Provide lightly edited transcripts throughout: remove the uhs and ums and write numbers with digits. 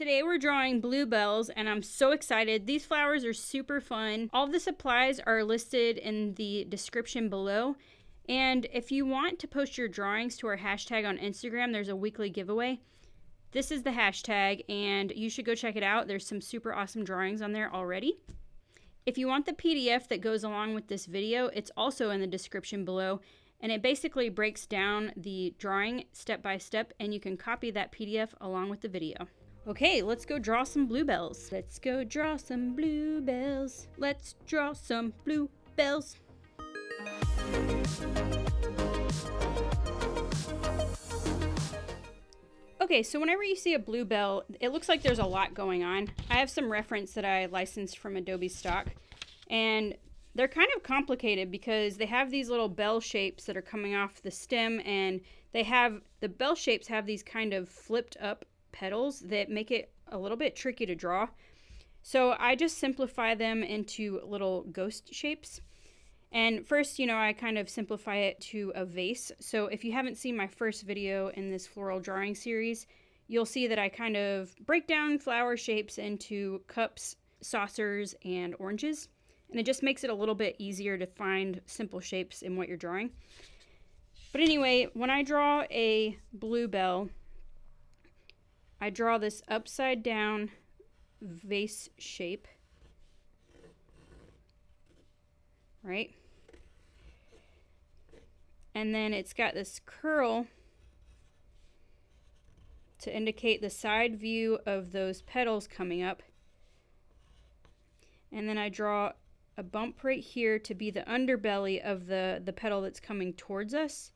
Today we're drawing bluebells and I'm so excited. These flowers are super fun. All of the supplies are listed in the description below. And if you want to post your drawings to our hashtag on Instagram, there's a weekly giveaway. This is the hashtag and you should go check it out. There's some super awesome drawings on there already. If you want the PDF that goes along with this video, it's also in the description below. And it basically breaks down the drawing step by step and you can copy that PDF along with the video. Okay, let's go draw some bluebells. Let's go draw some bluebells. Let's draw some bluebells. Okay, so whenever you see a bluebell, it looks like there's a lot going on. I have some reference that I licensed from Adobe Stock, and they're kind of complicated because they have these little bell shapes that are coming off the stem, and the bell shapes have these kind of flipped up petals that make it a little bit tricky to draw. So I just simplify them into little ghost shapes. And first, I kind of simplify it to a vase. So if you haven't seen my first video in this floral drawing series, you'll see that I kind of break down flower shapes into cups, saucers, and oranges. And it just makes it a little bit easier to find simple shapes in what you're drawing. But anyway, when I draw a bluebell, I draw this upside down vase shape, right? And then it's got this curl to indicate the side view of those petals coming up. And then I draw a bump right here to be the underbelly of the petal that's coming towards us.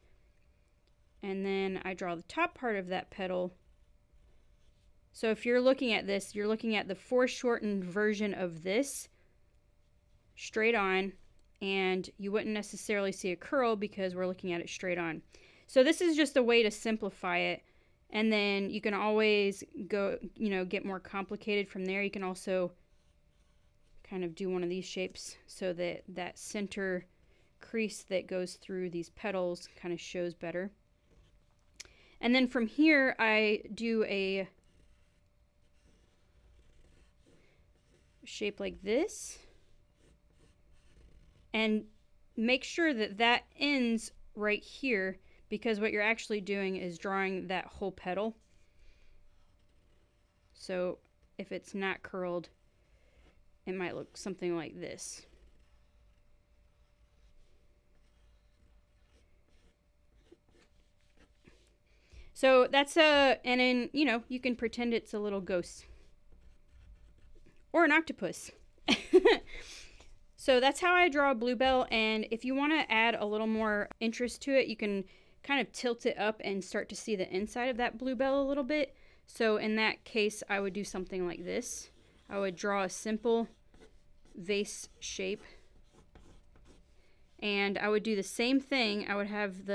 And then I draw the top part of that petal. So if you're looking at this, you're looking at the foreshortened version of this straight on, and you wouldn't necessarily see a curl because we're looking at it straight on. So this is just a way to simplify it, and then you can always go, get more complicated from there. You can also kind of do one of these shapes so that that center crease that goes through these petals kind of shows better. And then from here, I do a shape like this and make sure that that ends right here, because what you're actually doing is drawing that whole petal. So if it's not curled, it might look something like this. So that's and then you can pretend it's a little ghost or an octopus. So that's how I draw a bluebell, and if you want to add a little more interest to it, you can kind of tilt it up and start to see the inside of that bluebell a little bit. So in that case, I would do something like this. I would draw a simple vase shape, and I would do the same thing. I would have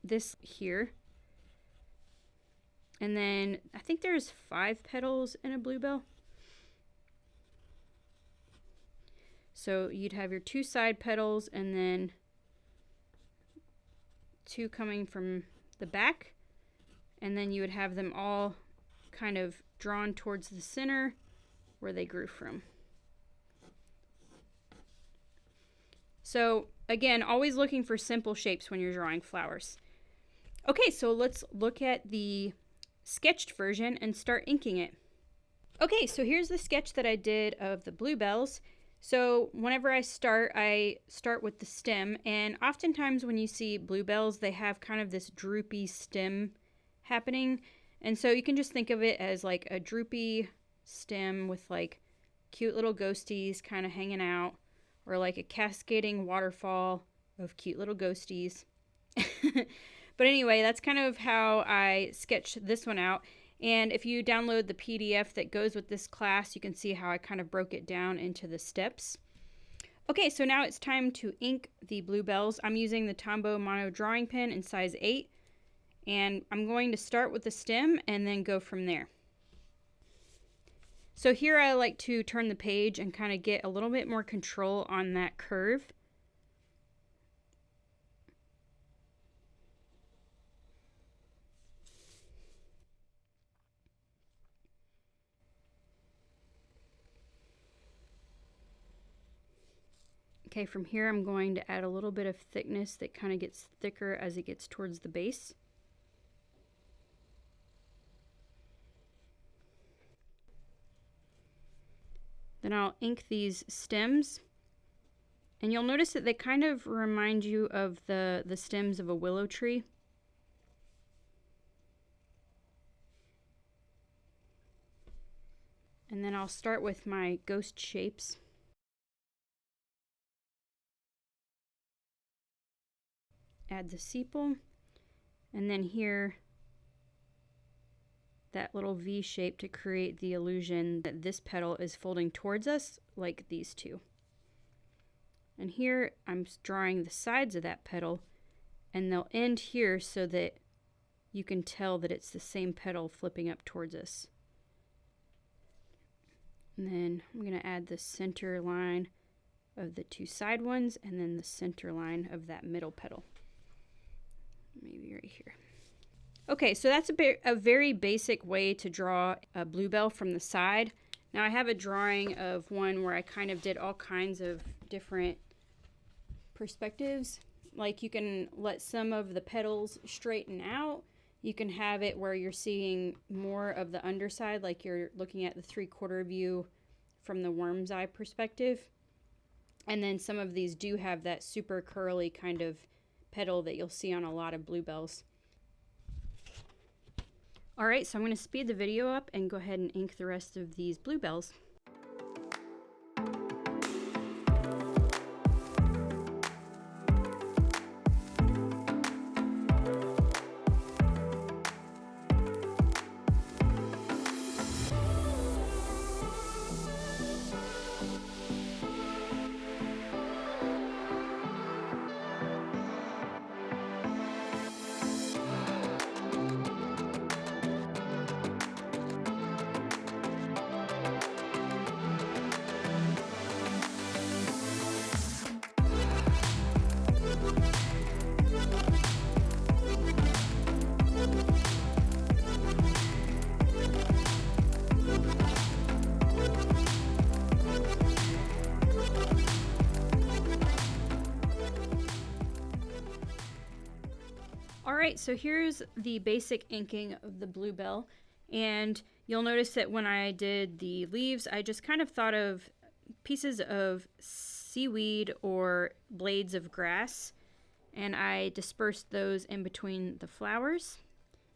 this here, and then I think there's 5 petals in a bluebell. So you'd have your 2 side petals and then 2 coming from the back, and then you would have them all kind of drawn towards the center where they grew from. So again, always looking for simple shapes when you're drawing flowers. Okay, so let's look at the sketched version and start inking it. Okay, so here's the sketch that I did of the bluebells. So whenever I start with the stem, and oftentimes when you see bluebells, they have kind of this droopy stem happening. And so you can just think of it as like a droopy stem with like cute little ghosties kind of hanging out, or like a cascading waterfall of cute little ghosties. But anyway, that's kind of how I sketched this one out. And if you download the PDF that goes with this class, you can see how I kind of broke it down into the steps. Okay, so now it's time to ink the bluebells. I'm using the Tombow Mono drawing pen in size 8. And I'm going to start with the stem and then go from there. So here I like to turn the page and kind of get a little bit more control on that curve. Okay, from here I'm going to add a little bit of thickness that kind of gets thicker as it gets towards the base. Then I'll ink these stems, and you'll notice that they kind of remind you of the stems of a willow tree. And then I'll start with my ghost shapes. Add the sepal, and then here that little V shape to create the illusion that this petal is folding towards us like these two. And here I'm drawing the sides of that petal, and they'll end here so that you can tell that it's the same petal flipping up towards us. And then I'm going to add the center line of the two side ones, and then the center line of that middle petal. Maybe right here. Okay, so that's a very basic way to draw a bluebell from the side. Now I have a drawing of one where I kind of did all kinds of different perspectives. Like you can let some of the petals straighten out. You can have it where you're seeing more of the underside, like you're looking at the 3/4 view from the worm's eye perspective. And then some of these do have that super curly kind of petal that you'll see on a lot of bluebells. Alright, so I'm going to speed the video up and go ahead and ink the rest of these bluebells. Alright, so here's the basic inking of the bluebell, and you'll notice that when I did the leaves, I just kind of thought of pieces of seaweed or blades of grass, and I dispersed those in between the flowers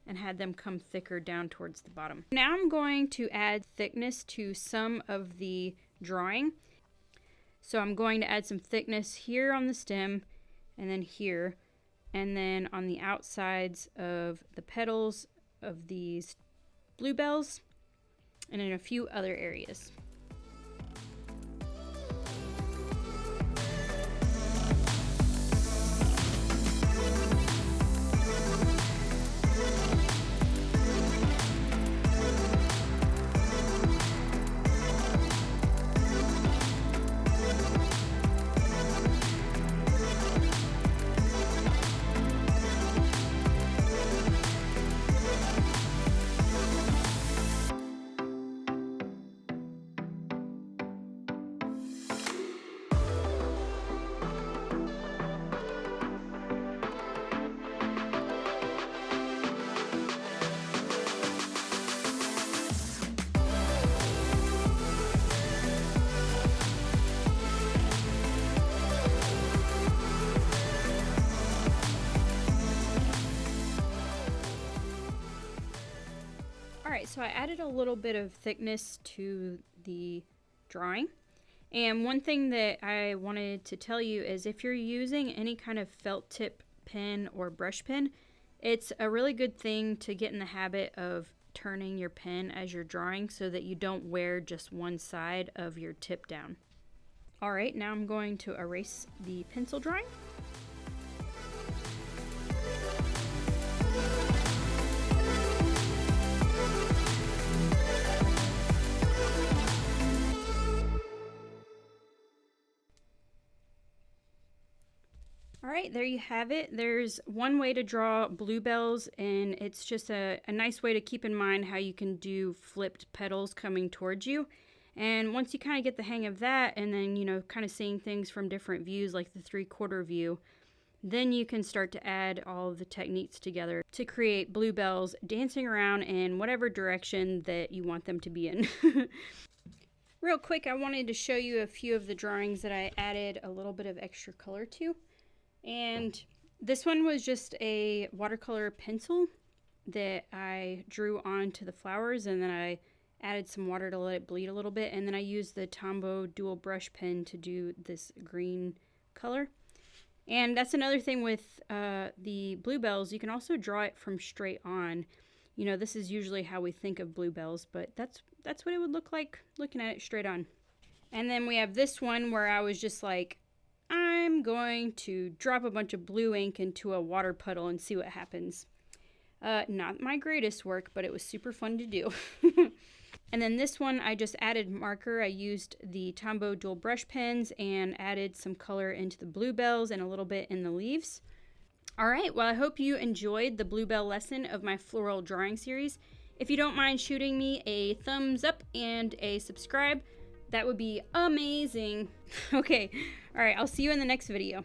and had them come thicker down towards the bottom. Now I'm going to add thickness to some of the drawing. So I'm going to add some thickness here on the stem and then here, and then on the outsides of the petals of these bluebells and in a few other areas. Alright, so I added a little bit of thickness to the drawing. And one thing that I wanted to tell you is if you're using any kind of felt tip pen or brush pen, it's a really good thing to get in the habit of turning your pen as you're drawing so that you don't wear just one side of your tip down. Alright, now I'm going to erase the pencil drawing. Alright, there you have it. There's one way to draw bluebells, and it's just a nice way to keep in mind how you can do flipped petals coming towards you. And once you kind of get the hang of that, and then, you know, kind of seeing things from different views, like the 3/4 view, then you can start to add all of the techniques together to create bluebells dancing around in whatever direction that you want them to be in. Real quick, I wanted to show you a few of the drawings that I added a little bit of extra color to. And this one was just a watercolor pencil that I drew onto the flowers, and then I added some water to let it bleed a little bit, and then I used the Tombow dual brush pen to do this green color. And that's another thing with the bluebells. You can also draw it from straight on. You know, this is usually how we think of bluebells, but that's what it would look like looking at it straight on. And then we have this one where I was just like, I'm going to drop a bunch of blue ink into a water puddle and see what happens. Not my greatest work, but it was super fun to do. And then this one, I just added marker. I used the Tombow dual brush pens and added some color into the bluebells and a little bit in the leaves. All right, well, I hope you enjoyed the bluebell lesson of my floral drawing series. If you don't mind shooting me a thumbs up and a subscribe, that would be amazing. Okay, all right, I'll see you in the next video.